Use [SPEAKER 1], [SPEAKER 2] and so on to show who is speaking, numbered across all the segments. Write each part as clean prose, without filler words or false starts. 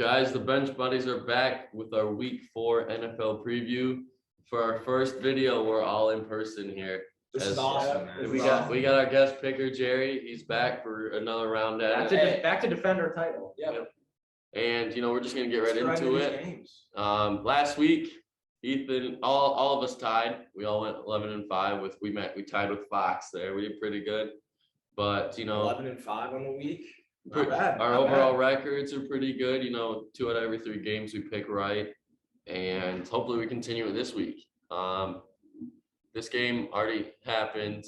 [SPEAKER 1] guys? The Bench Buddies are back with our Week 4 NFL preview. For our first video, we're all in person here.
[SPEAKER 2] This is awesome, man.
[SPEAKER 1] We got our guest picker, Jerry. He's back for another round at it.
[SPEAKER 2] Back to defend our title.
[SPEAKER 1] Yep. And we're just gonna get right into it. Last week, Ethan, all of us tied. We all went 11-5 we tied with Fox there. We did pretty good, but
[SPEAKER 2] 11-5 on the week. Not bad.
[SPEAKER 1] Our overall records are pretty good. 2 out of every 3 games we pick right, and hopefully we continue it this week. This game already happened,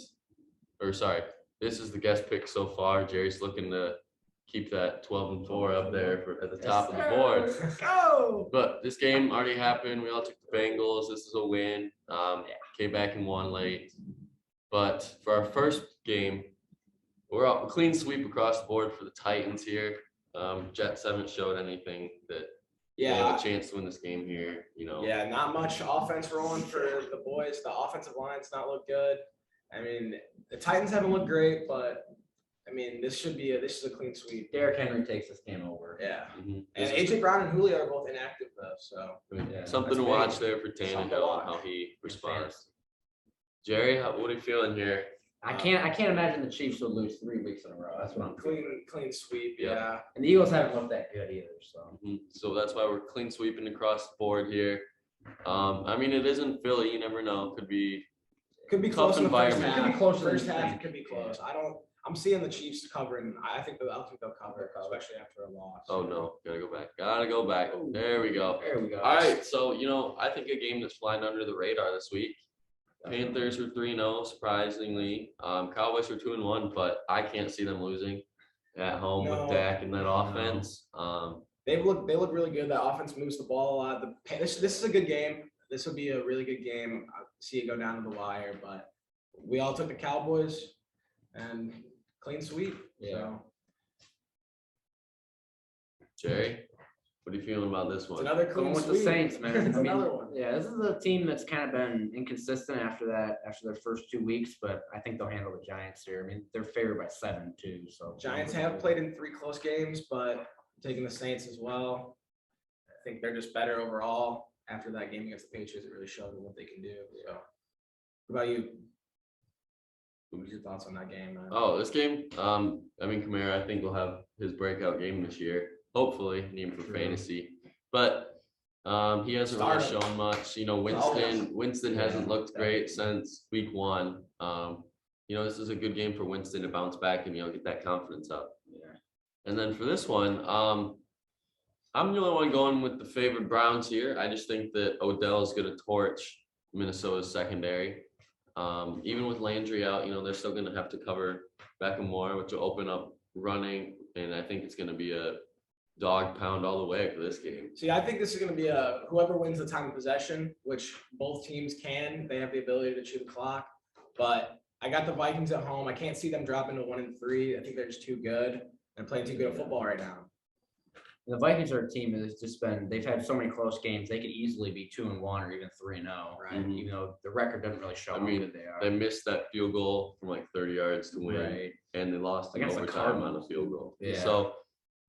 [SPEAKER 1] this is the guest pick so far. Jerry's looking to keep that 12-4 up there at the top of the board.
[SPEAKER 2] Go!
[SPEAKER 1] But this game already happened. We all took the Bengals. This is a win. Came back and won late. But for our first game, we're all clean sweep across the board for the Titans here. Jets haven't showed anything that they have a chance to win this game here.
[SPEAKER 2] Yeah, not much offense rolling for the boys. The offensive line's not look good. I mean, the Titans haven't looked great, but this is a clean sweep.
[SPEAKER 3] Derrick Henry takes this game over.
[SPEAKER 2] Yeah. Mm-hmm. And AJ Brown and Julio are both inactive though, so
[SPEAKER 1] something to watch there for Tannehill and how he responds. Jerry, what are you feeling here?
[SPEAKER 3] I can't imagine the Chiefs would lose 3 weeks in a row. That's what I'm
[SPEAKER 2] clean sweep. Yeah.
[SPEAKER 3] And the Eagles haven't looked that good either. So
[SPEAKER 1] So that's why we're clean sweeping across the board here. It isn't Philly. You never know. Could be
[SPEAKER 2] close
[SPEAKER 1] environment.
[SPEAKER 2] It could be close. First half, it could be close. I'm seeing the Chiefs covering. I think they'll cover, especially after a loss.
[SPEAKER 1] Oh no, gotta go back.
[SPEAKER 3] Ooh.
[SPEAKER 1] There we go. All right, so I think a game that's flying under the radar this week. Panthers are 3-0, surprisingly. Cowboys are 2-1, but I can't see them losing at home with Dak and that offense.
[SPEAKER 2] They look really good. That offense moves the ball a lot. This is a good game. This will be a really good game. I see it go down to the wire, but we all took the Cowboys and clean sweep.
[SPEAKER 3] Yeah.
[SPEAKER 1] So. Jerry, what are you feeling about this one?
[SPEAKER 2] It's another clean
[SPEAKER 3] with
[SPEAKER 2] sweep.
[SPEAKER 3] the Saints, man.
[SPEAKER 2] It's another one.
[SPEAKER 3] Yeah, this is a team that's kind of been inconsistent after their first 2 weeks, but I think they'll handle the Giants here. They're favored by 7 too. So
[SPEAKER 2] Giants have played in 3 close games, but I'm taking the Saints as well. I think they're just better overall. After that game against the Patriots, it really showed them what they can do. So, what about you? What are your thoughts on that game, man?
[SPEAKER 1] Oh, this game, Kamara, I think will have his breakout game this year. Hopefully, even for fantasy. But he hasn't really shown much. Winston hasn't looked great since week 1. This is a good game for Winston to bounce back and get that confidence up.
[SPEAKER 3] Yeah.
[SPEAKER 1] And then for this one, I'm the only one going with the favored Browns here. I just think that Odell is going to torch Minnesota's secondary. Even with Landry out, they're still going to have to cover Beckham more, which will open up running. And I think it's going to be a dog pound all the way for this game.
[SPEAKER 2] See, I think this is going to be whoever wins the time of possession, which both teams can. They have the ability to chew the clock. But I got the Vikings at home. I can't see them dropping to 1-3. I think they're just too good and playing too good at football right now.
[SPEAKER 3] The Vikings are a team that's they've had so many close games. They could easily be 2-1 or even 3-0,
[SPEAKER 2] right?
[SPEAKER 3] Even though the record doesn't really show how good they are.
[SPEAKER 1] They missed that field goal from 30 yards to win, and they lost in overtime on a field goal.
[SPEAKER 3] Yeah.
[SPEAKER 1] So,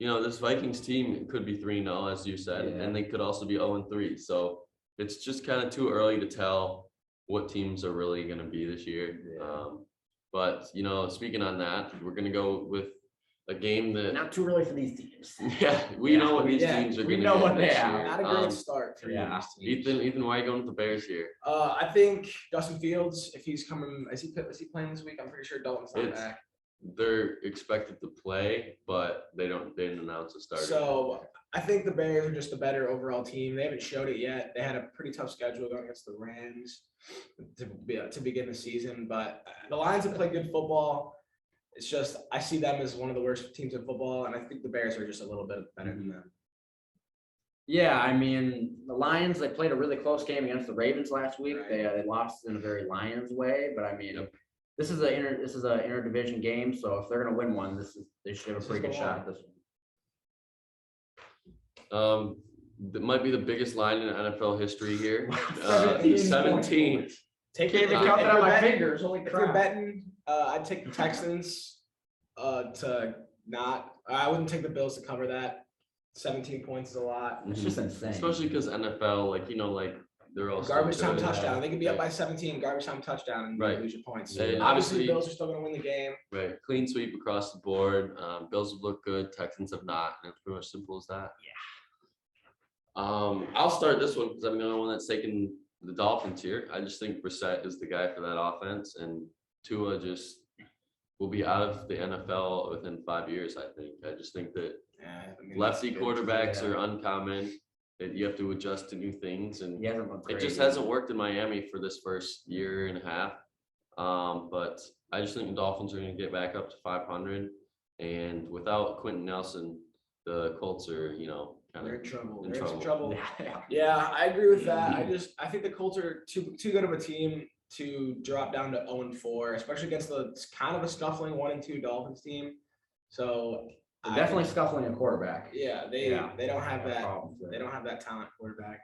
[SPEAKER 1] this Vikings team could be 3-0, as you said, and they could also be 0-3. So it's just kind of too early to tell what teams are really going to be this year.
[SPEAKER 3] Yeah.
[SPEAKER 1] But speaking on that, we're going to go with a game that
[SPEAKER 3] not too early for these teams.
[SPEAKER 1] Yeah, we know what these teams are going to do.
[SPEAKER 3] We know what they are.
[SPEAKER 2] Not a great start for
[SPEAKER 1] these teams. Ethan, why are you going with the Bears here?
[SPEAKER 2] I think Justin Fields, if he's coming, is he playing this week? I'm pretty sure Dalton's not back.
[SPEAKER 1] They're expected to play, but they didn't announce a starter.
[SPEAKER 2] So I think the Bears are just a better overall team. They haven't showed it yet. They had a pretty tough schedule going against the Rams to begin the season, but the Lions have played good football. It's just I see them as one of the worst teams in football, and I think the Bears are just a little bit better than them.
[SPEAKER 3] Yeah, the Lions, they played a really close game against the Ravens last week. Right. They lost in a very Lions way, but this is an interdivision game, so if they're going to win one, they should have a pretty good shot at this
[SPEAKER 1] one. That might be the biggest line in NFL history here.
[SPEAKER 3] 17.
[SPEAKER 2] Take
[SPEAKER 3] it out on my fingers. Holy crap.
[SPEAKER 2] If you're betting, I'd take the Texans to not. I wouldn't take the Bills to cover that. 17 points is a lot.
[SPEAKER 3] It's just insane.
[SPEAKER 1] Especially because NFL, they're all
[SPEAKER 2] Garbage time
[SPEAKER 1] good.
[SPEAKER 2] touchdown. They could be up by 17, garbage time touchdown, and
[SPEAKER 1] Right.
[SPEAKER 2] lose your points.
[SPEAKER 1] And
[SPEAKER 2] Obviously,
[SPEAKER 1] obviously-
[SPEAKER 2] the Bills are still going to win the game.
[SPEAKER 1] Right, clean sweep across the board. Bills have looked good, Texans have not, and it's pretty much simple as that. I'll start this one because I'm the only one that's taking the Dolphins here. I just think Brissett is the guy for that offense, and Tua just will be out of the NFL within 5 years. I just think that lefty quarterbacks are uncommon. That you have to adjust to new things, and
[SPEAKER 3] He hasn't looked
[SPEAKER 1] it
[SPEAKER 3] great.
[SPEAKER 1] just hasn't worked in Miami for this first year and a half. But I just think the Dolphins are going to get back up to 500, and without Quentin Nelson, the Colts are, kind
[SPEAKER 2] They're
[SPEAKER 1] of
[SPEAKER 2] in trouble.
[SPEAKER 1] in
[SPEAKER 2] They're in some
[SPEAKER 1] trouble.
[SPEAKER 2] trouble. Yeah, I agree with that. I think the Colts are too good of a team to drop down to 0-4, especially against the kind of a scuffling 1-2 Dolphins team. So
[SPEAKER 3] They're definitely scuffling a quarterback.
[SPEAKER 2] yeah, they don't have that.
[SPEAKER 3] Problems there.
[SPEAKER 2] They don't have that talent quarterback.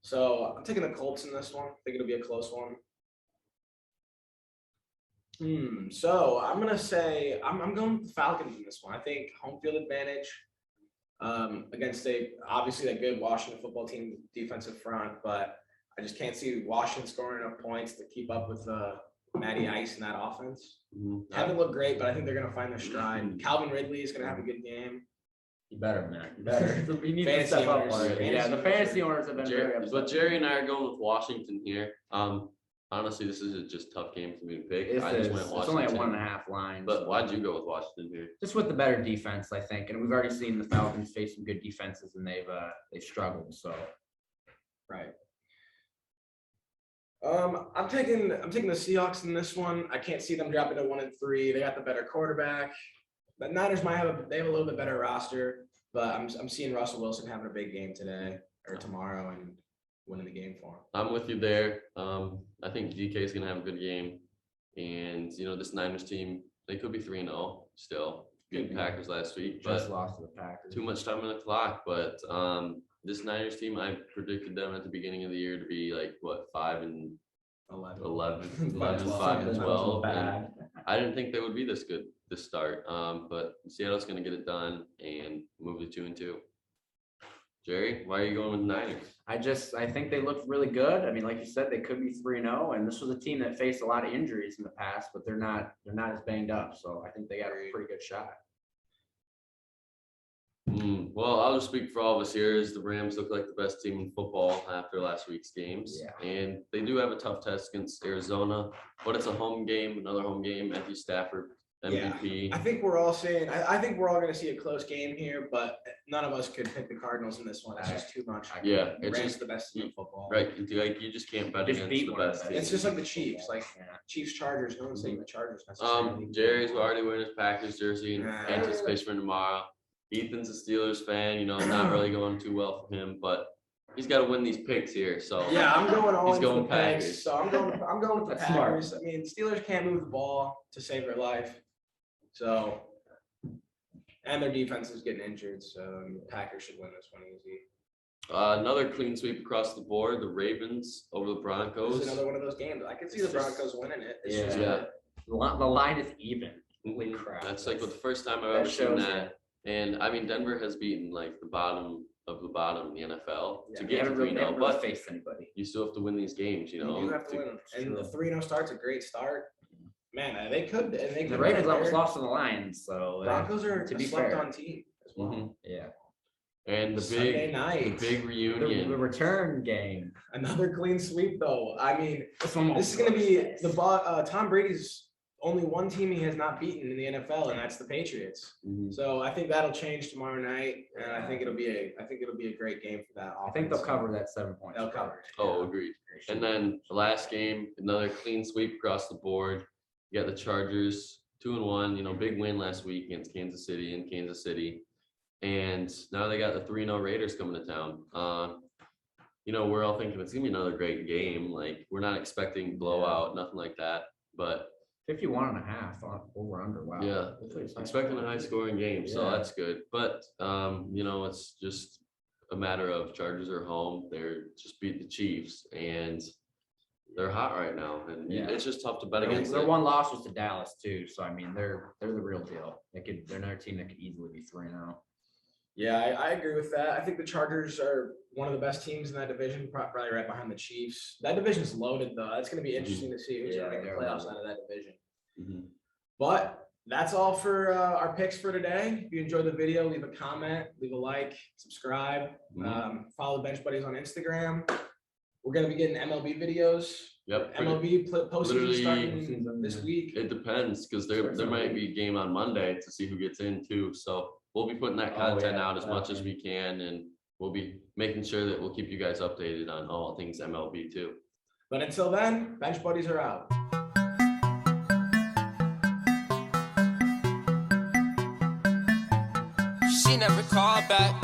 [SPEAKER 2] So I'm taking the Colts in this one. I think it'll be a close one. So I'm gonna say I'm going with the Falcons in this one. I think home field advantage against obviously that good Washington football team defensive front, but I just can't see Washington scoring enough points to keep up with Matty Ice in that offense. Haven't looked great, but I think they're gonna find their stride. Calvin Ridley is gonna have a good game.
[SPEAKER 3] You better, man. You better. We need to
[SPEAKER 2] Fantasy
[SPEAKER 3] step up
[SPEAKER 2] owners.
[SPEAKER 3] already. Yeah, the fantasy owners have been very upset.
[SPEAKER 1] But Jerry and I are going with Washington here. Honestly, this is just a tough game for me to pick.
[SPEAKER 3] It's
[SPEAKER 1] I just went
[SPEAKER 3] only
[SPEAKER 1] Washington.
[SPEAKER 3] at 1.5 lines.
[SPEAKER 1] But why'd you go with Washington here?
[SPEAKER 3] Just with the better defense, I think, and we've already seen the Falcons face some good defenses, and they've struggled. So,
[SPEAKER 2] Right. I'm taking the Seahawks in this one. I can't see them dropping to 1-3. They got the better quarterback. The Niners might have a little bit better roster, but I'm seeing Russell Wilson having a big game today or tomorrow and winning the game for him.
[SPEAKER 1] I'm with you there. I think DK is going to have a good game. And, this Niners team, they could be 3-0 still. Beat the Packers last week,
[SPEAKER 3] just
[SPEAKER 1] but
[SPEAKER 3] lost to the Packers.
[SPEAKER 1] too much time on the clock. But this Niners team, I predicted them at the beginning of the year to be 5-11, 11, 5 and 12. And I didn't think they would be this good this start. But Seattle's going to get it done and move to 2-2. Jerry, why are you going with Niners?
[SPEAKER 3] I think they looked really good. I mean, like you said, they could be 3-0, and this was a team that faced a lot of injuries in the past, but they're not as banged up. So I think they got a pretty good shot.
[SPEAKER 1] Well, I'll just speak for all of us here. Is the Rams look like the best team in football after last week's games, and they do have a tough test against Arizona, but it's a home game, another home game. Matthew Stafford, MVP.
[SPEAKER 2] I think we're all saying I think we're all going to see a close game here, but none of us could pick the Cardinals in this one. It's just too much.
[SPEAKER 1] Yeah,
[SPEAKER 2] Rams
[SPEAKER 1] it's just
[SPEAKER 2] the best team in football.
[SPEAKER 1] right. You just can't bet
[SPEAKER 3] Just
[SPEAKER 1] against
[SPEAKER 3] beat
[SPEAKER 1] the
[SPEAKER 3] one of
[SPEAKER 1] best
[SPEAKER 3] the
[SPEAKER 1] team.
[SPEAKER 2] It's just like the Chiefs, Chiefs Chargers. No one's saying the Chargers necessarily.
[SPEAKER 1] Jerry's already wearing his Packers jersey in
[SPEAKER 2] Nah.
[SPEAKER 1] anticipation for tomorrow. Ethan's a Steelers fan. Not really going too well for him, but he's got to win these picks here. So
[SPEAKER 2] Yeah, I'm going all
[SPEAKER 1] He's
[SPEAKER 2] in for
[SPEAKER 1] going
[SPEAKER 2] the Packers.
[SPEAKER 1] Packers.
[SPEAKER 2] So I'm going with the
[SPEAKER 3] That's smart.
[SPEAKER 2] Packers. I mean, Steelers can't move the ball to save their life. So, and their defense is getting injured. So the Packers should win this one easy.
[SPEAKER 1] another clean sweep across the board. The Ravens over the
[SPEAKER 2] This
[SPEAKER 1] Broncos.
[SPEAKER 2] is another one of those games. I could see the Broncos winning it. It's just
[SPEAKER 1] Yeah.
[SPEAKER 3] The line is even. Holy crap.
[SPEAKER 1] That's the first time I've
[SPEAKER 3] That
[SPEAKER 1] ever seen
[SPEAKER 3] shows
[SPEAKER 1] that. And I mean, Denver has beaten the bottom of the bottom in the NFL to
[SPEAKER 3] They
[SPEAKER 1] get to
[SPEAKER 3] haven't really
[SPEAKER 1] 3-0,
[SPEAKER 3] really
[SPEAKER 1] but
[SPEAKER 3] faced anybody.
[SPEAKER 1] you still have to win these games.
[SPEAKER 2] you do have to win. And the 3-0 start's a great start. Man, they could.
[SPEAKER 3] The Ravens almost lost to the Lions, so
[SPEAKER 2] Broncos are
[SPEAKER 3] to
[SPEAKER 2] a
[SPEAKER 3] be
[SPEAKER 2] slept-on team as well.
[SPEAKER 1] Mhm.
[SPEAKER 3] yeah.
[SPEAKER 1] And the
[SPEAKER 2] Sunday
[SPEAKER 1] big
[SPEAKER 2] night.
[SPEAKER 1] reunion.
[SPEAKER 3] The return game.
[SPEAKER 2] Another clean sweep, though. I mean,
[SPEAKER 3] This one.
[SPEAKER 2] this is going to be Tom Brady's only one team he has not beaten in the NFL, and that's the Patriots.
[SPEAKER 1] Mhm.
[SPEAKER 2] So I think that'll change tomorrow night, and I think it'll be a great game for that offense.
[SPEAKER 3] I think they'll cover that 7 points.
[SPEAKER 2] They'll cover it.
[SPEAKER 1] Oh, agreed. And then the last game, another clean sweep across the board. You got the Chargers 2-1. Big win last week against Kansas City in Kansas City, and now they got the 3-0 Raiders coming to town. We're all thinking it's gonna be another great game. We're not expecting blowout, nothing like that, but
[SPEAKER 3] 51.5 on over under. Wow.
[SPEAKER 1] yeah, expecting a high scoring game, so
[SPEAKER 3] Yeah.
[SPEAKER 1] that's good. But it's just a matter of Chargers are home. They're just beat the Chiefs, and they're hot right now, and
[SPEAKER 3] Yeah.
[SPEAKER 1] it's just tough to bet against
[SPEAKER 3] Their
[SPEAKER 1] them.
[SPEAKER 3] one loss was to Dallas too, so I mean they're the real deal. They're another team that could easily be 3-0.
[SPEAKER 2] Yeah, I agree with that. I think the Chargers are one of the best teams in that division, probably right behind the Chiefs. That division's loaded, though. That's going to be interesting to see who's
[SPEAKER 3] Yeah,
[SPEAKER 2] going to make the
[SPEAKER 3] they're
[SPEAKER 2] playoffs
[SPEAKER 3] loaded.
[SPEAKER 2] out of that division.
[SPEAKER 1] Mhm.
[SPEAKER 2] But that's all for our picks for today. If you enjoyed the video, leave a comment, leave a like, subscribe, follow the Bench Buddies on Instagram. We're going to be getting MLB videos.
[SPEAKER 1] Yep.
[SPEAKER 2] MLB postseason
[SPEAKER 1] Literally,
[SPEAKER 2] starting this week.
[SPEAKER 1] It depends because there might be a game on Monday to see who gets in too. So we'll be putting that content out as much as we can, and we'll be making sure that we'll keep you guys updated on all things MLB too.
[SPEAKER 2] But until then, Bench Buddies are out.
[SPEAKER 4] She never called back.